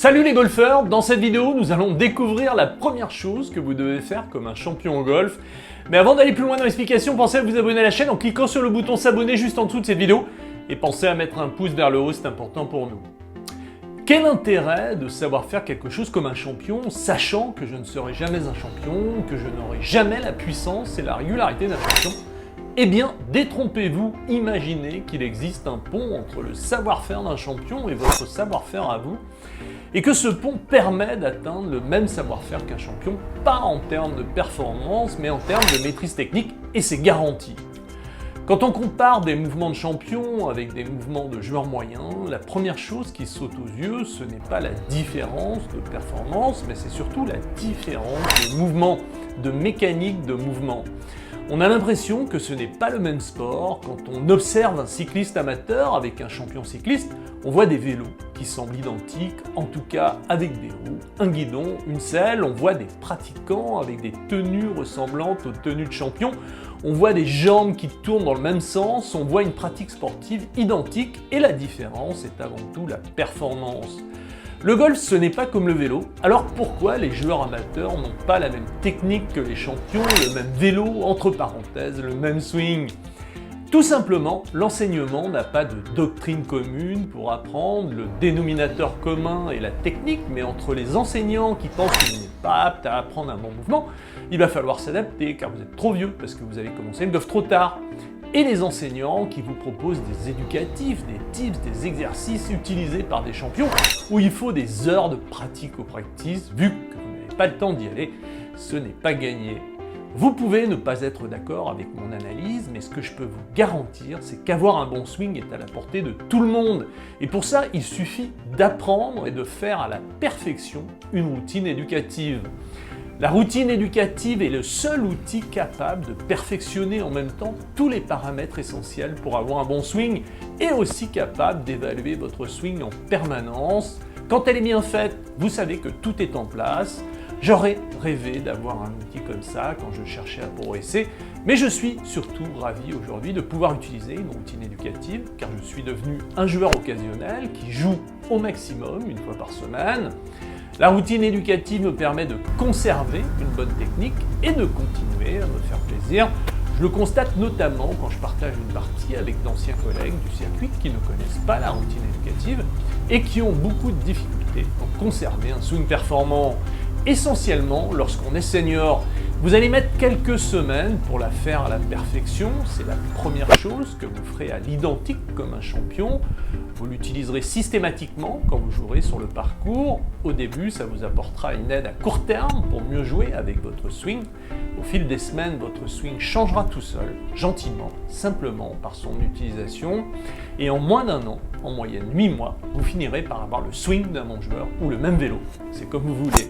Salut les golfeurs, dans cette vidéo nous allons découvrir la première chose que vous devez faire comme un champion au golf. Mais avant d'aller plus loin dans l'explication, pensez à vous abonner à la chaîne en cliquant sur le bouton s'abonner juste en dessous de cette vidéo et pensez à mettre un pouce vers le haut, c'est important pour nous. Quel intérêt de savoir faire quelque chose comme un champion, sachant que je ne serai jamais un champion, que je n'aurai jamais la puissance et la régularité d'un champion? Eh bien, détrompez-vous, imaginez qu'il existe un pont entre le savoir-faire d'un champion et votre savoir-faire à vous, et que ce pont permet d'atteindre le même savoir-faire qu'un champion, pas en termes de performance, mais en termes de maîtrise technique, et c'est garanti. Quand on compare des mouvements de champions avec des mouvements de joueurs moyens, la première chose qui saute aux yeux, ce n'est pas la différence de performance, mais c'est surtout la différence de mouvement, de mécanique de mouvement. On a l'impression que ce n'est pas le même sport. Quand on observe un cycliste amateur avec un champion cycliste, on voit des vélos qui semblent identiques, en tout cas avec des roues, un guidon, une selle. On voit des pratiquants avec des tenues ressemblantes aux tenues de champion. On voit des jambes qui tournent dans le même sens. On voit une pratique sportive identique et la différence est avant tout la performance. Le golf, ce n'est pas comme le vélo, alors pourquoi les joueurs amateurs n'ont pas la même technique que les champions, le même vélo, entre parenthèses, le même swing? Tout simplement, l'enseignement n'a pas de doctrine commune pour apprendre, le dénominateur commun est la technique, mais entre les enseignants qui pensent que vous n'êtes pas apte à apprendre un bon mouvement, il va falloir s'adapter car vous êtes trop vieux parce que vous avez commencé le golf trop tard. Et les enseignants qui vous proposent des éducatifs, des tips, des exercices utilisés par des champions où il faut des heures de pratique au practice, vu que vous n'avez pas le temps d'y aller, ce n'est pas gagné. Vous pouvez ne pas être d'accord avec mon analyse, mais ce que je peux vous garantir, c'est qu'avoir un bon swing est à la portée de tout le monde. Et pour ça, il suffit d'apprendre et de faire à la perfection une routine éducative. La routine éducative est le seul outil capable de perfectionner en même temps tous les paramètres essentiels pour avoir un bon swing et aussi capable d'évaluer votre swing en permanence. Quand elle est bien faite, vous savez que tout est en place. J'aurais rêvé d'avoir un outil comme ça quand je cherchais à progresser, mais je suis surtout ravi aujourd'hui de pouvoir utiliser une routine éducative car je suis devenu un joueur occasionnel qui joue au maximum une fois par semaine. La routine éducative me permet de conserver une bonne technique et de continuer à me faire plaisir. Je le constate notamment quand je partage une partie avec d'anciens collègues du circuit qui ne connaissent pas la routine éducative et qui ont beaucoup de difficultés pour conserver un swing performant. Essentiellement, lorsqu'on est senior, vous allez mettre quelques semaines pour la faire à la perfection. C'est la première chose que vous ferez à l'identique comme un champion. Vous l'utiliserez systématiquement quand vous jouerez sur le parcours. Au début, ça vous apportera une aide à court terme pour mieux jouer avec votre swing. Au fil des semaines, votre swing changera tout seul, gentiment, simplement par son utilisation. Et en moins d'un an, en moyenne 8 mois, vous finirez par avoir le swing d'un bon joueur ou le même vélo. C'est comme vous voulez.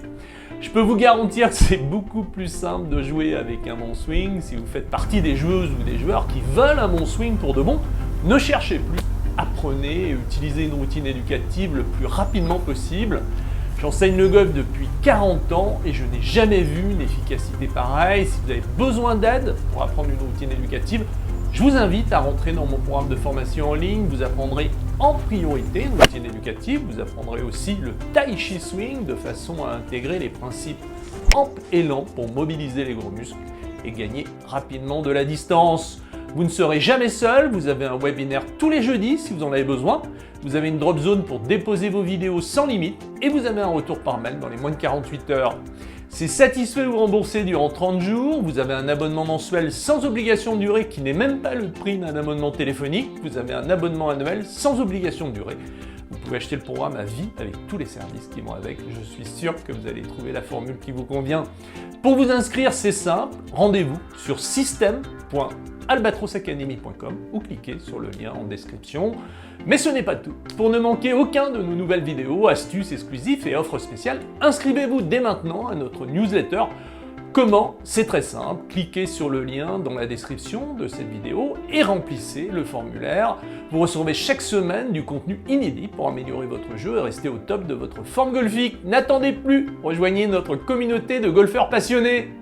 Je peux vous garantir que c'est beaucoup plus simple de jouer avec un bon swing. Si vous faites partie des joueuses ou des joueurs qui veulent un bon swing pour de bon, ne cherchez plus. Apprenez et utilisez une routine éducative le plus rapidement possible. J'enseigne le golf depuis 40 ans et je n'ai jamais vu une efficacité pareille. Si vous avez besoin d'aide pour apprendre une routine éducative, je vous invite à rentrer dans mon programme de formation en ligne. Vous apprendrez en priorité une routine éducative. Vous apprendrez aussi le Tai Chi Swing de façon à intégrer les principes ample et lent pour mobiliser les gros muscles et gagner rapidement de la distance. Vous ne serez jamais seul, vous avez un webinaire tous les jeudis si vous en avez besoin. Vous avez une drop zone pour déposer vos vidéos sans limite et vous avez un retour par mail dans les moins de 48 heures. C'est satisfait ou remboursé durant 30 jours, vous avez un abonnement mensuel sans obligation de durée qui n'est même pas le prix d'un abonnement téléphonique, vous avez un abonnement annuel sans obligation de durée. Vous pouvez acheter le programme à vie avec tous les services qui vont avec, je suis sûr que vous allez trouver la formule qui vous convient. Pour vous inscrire, c'est simple, rendez-vous sur system.albatrosacademy.com ou cliquez sur le lien en description. Mais ce n'est pas tout. Pour ne manquer aucun de nos nouvelles vidéos, astuces exclusives et offres spéciales, inscrivez-vous dès maintenant à notre newsletter. Comment? C'est très simple, cliquez sur le lien dans la description de cette vidéo et remplissez le formulaire. Vous recevrez chaque semaine du contenu inédit pour améliorer votre jeu et rester au top de votre forme golfique. N'attendez plus, rejoignez notre communauté de golfeurs passionnés.